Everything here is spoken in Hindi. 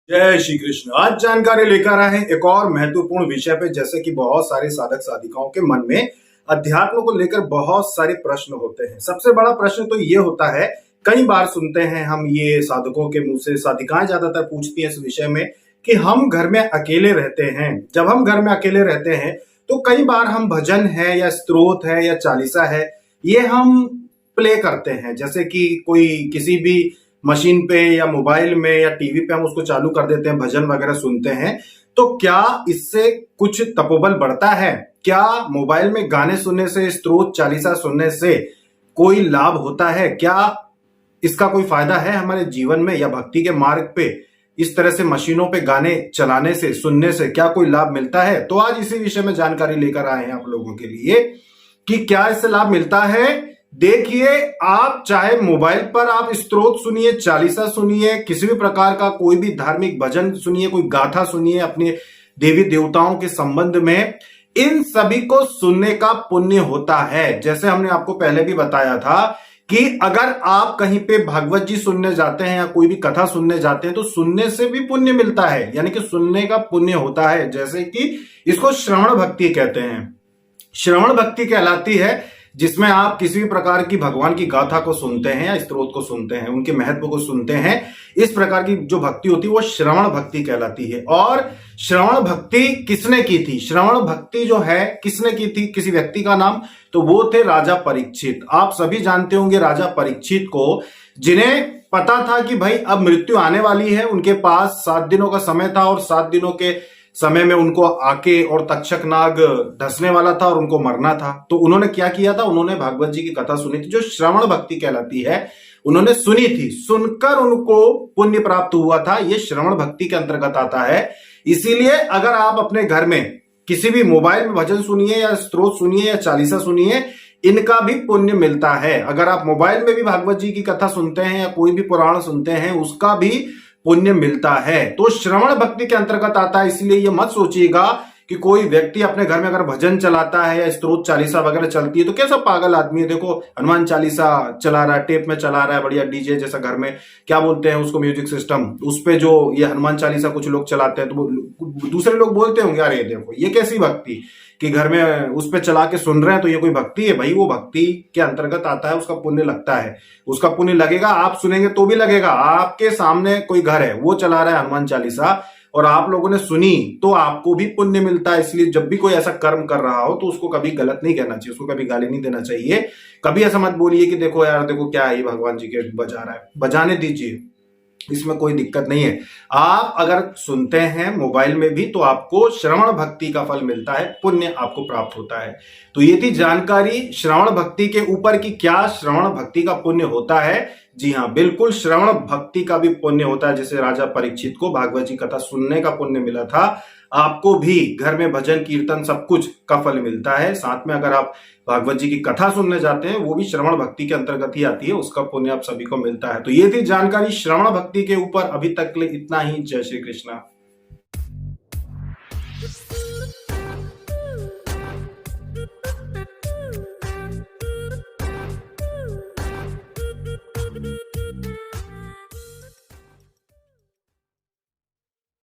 जय श्री कृष्ण। आज जानकारी लेकर आए हैं एक और महत्वपूर्ण विषय पे। जैसे कि बहुत सारे साधक साधिकाओं के मन में अध्यात्म को लेकर बहुत सारे प्रश्न होते हैं। सबसे बड़ा प्रश्न तो ये होता है, कई बार सुनते हैं हम ये साधकों के मुंह से, साधिकाएं ज्यादातर पूछती हैं इस विषय में कि हम घर में अकेले रहते हैं। जब हम घर में अकेले रहते हैं तो कई बार हम भजन है या स्तोत्र है या चालीसा है, ये हम प्ले करते हैं। जैसे कि कोई किसी भी मशीन पे या मोबाइल में या टीवी पे हम उसको चालू कर देते हैं, भजन वगैरह सुनते हैं। तो क्या इससे कुछ तपोबल बढ़ता है? क्या मोबाइल में गाने सुनने से, स्तोत्र चालीसा सुनने से कोई लाभ होता है? क्या इसका कोई फायदा है हमारे जीवन में या भक्ति के मार्ग पे इस तरह से मशीनों पे गाने चलाने से, सुनने से क्या कोई लाभ मिलता है? तो आज इसी विषय में जानकारी लेकर आए हैं आप लोगों के लिए कि क्या इससे लाभ मिलता है। देखिए, आप चाहे मोबाइल पर आप स्तोत्र सुनिए, चालीसा सुनिए, किसी भी प्रकार का कोई भी धार्मिक भजन सुनिए, कोई गाथा सुनिए अपने देवी देवताओं के संबंध में, इन सभी को सुनने का पुण्य होता है। जैसे हमने आपको पहले भी बताया था कि अगर आप कहीं पे भागवत जी सुनने जाते हैं या कोई भी कथा सुनने जाते हैं तो सुनने से भी पुण्य मिलता है, यानी कि सुनने का पुण्य होता है। जैसे कि इसको श्रवण भक्ति कहते हैं। श्रवण भक्ति कहलाती है जिसमें आप किसी भी प्रकार की भगवान की गाथा को सुनते हैं या स्तोत्र को सुनते हैं, उनके महत्व को सुनते हैं। इस प्रकार की जो भक्ति होती है वो श्रवण भक्ति कहलाती है। और श्रवण भक्ति किसने की थी? श्रवण भक्ति जो है किसने की थी? किसी व्यक्ति का नाम, तो वो थे राजा परीक्षित। आप सभी जानते होंगे राजा परीक्षित को, जिन्हें पता था कि भाई अब मृत्यु आने वाली है। उनके पास 7 दिनों का समय था और 7 दिनों के समय में उनको आके और तक्षक नाग ढसने वाला था और उनको मरना था। तो उन्होंने क्या किया था? उन्होंने भागवत जी की कथा सुनी थी, जो श्रवण भक्ति कहलाती है। उन्होंने सुनी थी, सुनकर उनको पुण्य प्राप्त हुआ था। ये श्रवण भक्ति के अंतर्गत आता है। इसीलिए अगर आप अपने घर में किसी भी मोबाइल में भजन सुनिए या स्तोत्र सुनिए या चालीसा सुनिए, इनका भी पुण्य मिलता है। अगर आप मोबाइल में भी भागवत जी की कथा सुनते हैं या कोई भी पुराण सुनते हैं, उसका भी पुण्य मिलता है। तो श्रवण भक्ति के अंतर्गत आता है। इसलिए ये मत सोचिएगा कि कोई व्यक्ति अपने घर में अगर भजन चलाता है या स्तोत्र चालीसा वगैरह चलती है तो कैसा पागल आदमी है। देखो, हनुमान चालीसा चला रहा है, टेप में चला रहा है, बढ़िया डीजे जैसा, घर में क्या बोलते हैं उसको, म्यूजिक सिस्टम, उस पे जो ये हनुमान चालीसा कुछ लोग चलाते हैं, तो दूसरे लोग बोलते होंगे अरे देखो ये कैसी भक्ति कि घर में उस पे चला के सुन रहे हैं, तो ये कोई भक्ति है? भाई वो भक्ति के अंतर्गत आता है, उसका पुण्य लगता है। उसका पुण्य लगेगा, आप सुनेंगे तो भी लगेगा। आपके सामने कोई घर है, वो चला रहा है हनुमान चालीसा और आप लोगों ने सुनी, तो आपको भी पुण्य मिलता है। इसलिए जब भी कोई ऐसा कर्म कर रहा हो तो उसको कभी गलत नहीं कहना चाहिए, उसको कभी गाली नहीं देना चाहिए। कभी ऐसा मत बोलिए कि देखो यार, देखो क्या है, भगवान जी के बजा रहा है। बजाने दीजिए, इसमें कोई दिक्कत नहीं है। आप अगर सुनते हैं मोबाइल में भी तो आपको श्रवण भक्ति का फल मिलता है, पुण्य आपको प्राप्त होता है। तो ये थी जानकारी श्रवण भक्ति के ऊपर कि क्या श्रवण भक्ति का पुण्य होता है। जी हाँ, बिल्कुल श्रवण भक्ति का भी पुण्य होता है। जैसे राजा परीक्षित को भागवत जी कथा सुनने का पुण्य मिला था, आपको भी घर में भजन कीर्तन सब कुछ का फल मिलता है। साथ में अगर आप भागवत जी की कथा सुनने जाते हैं, वो भी श्रवण भक्ति के अंतर्गत ही आती है, उसका पुण्य आप सभी को मिलता है। तो ये थी जानकारी श्रवण भक्ति के ऊपर। अभी तक के लिए इतना ही। जय श्री कृष्ण।